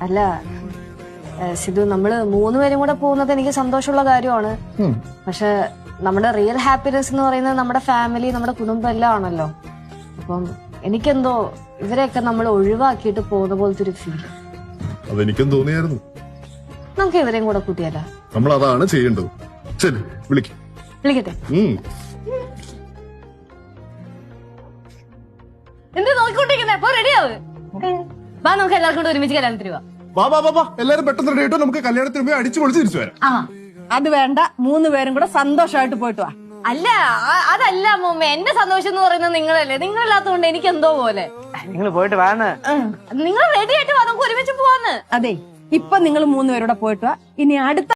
അല്ല സിധു, നമ്മള് 3 പേരും കൂടെ പോകുന്നത് എനിക്ക് സന്തോഷമുള്ള കാര്യമാണ്. പക്ഷെ നമ്മുടെ റിയൽ ഹാപ്പിനെസ് എന്ന് പറയുന്നത് നമ്മുടെ ഫാമിലി, നമ്മുടെ കുടുംബം എല്ലാം ആണല്ലോ. അപ്പം എനിക്കെന്തോ ഇവരെയൊക്കെ നമ്മൾ ഒഴിവാക്കിയിട്ട് പോകുന്ന പോലത്തെ ഒരു ഫീൽ. അതെനിക്കും തോന്നിയായിരുന്നു. നമുക്ക് ഇവരെയും കൂടെ കൂട്ടിയല്ല. നമ്മൾ അതാണ് ചെയ്യേണ്ടത്. ശരി, വിളിക്കട്ടെ. എന്ത് നോക്കിക്കൊണ്ടിരിക്കുന്നേ? അപ്പൊ റെഡിയാവ്. വാ, നമുക്ക് എല്ലാവർക്കും കൂടെ ഒരുമിച്ച് കല്യാണത്തിന് പോവാം. എല്ലാരും പെട്ടെന്ന് റെഡി ആയിട്ടോ. നമുക്ക് കല്യാണത്തിന് പോയി അടിച്ചു പൊളിച്ച് തിരിച്ചു വരാം. അത് വേണ്ട, 3 പേരും കൂടെ സന്തോഷമായിട്ട് പോയിട്ട് വാ. അല്ല, അതല്ല അമ്മൂമ്മ, എന്റെ സന്തോഷം എന്ന് പറയുന്നത് നിങ്ങളല്ലേ. നിങ്ങളില്ലാത്തതുകൊണ്ട് എനിക്ക് എന്തോ പോലെ. നിങ്ങൾ പോയിട്ട് വാന്ന്. നിങ്ങൾ റെഡി ആയിട്ട് വാ, നമുക്ക് ഒരുമിച്ച് പോവാന്ന്. അതെ, ഇപ്പൊ നിങ്ങൾ 3 പേരൂടെ പോയിട്ട് വാ. ഇനി അടുത്ത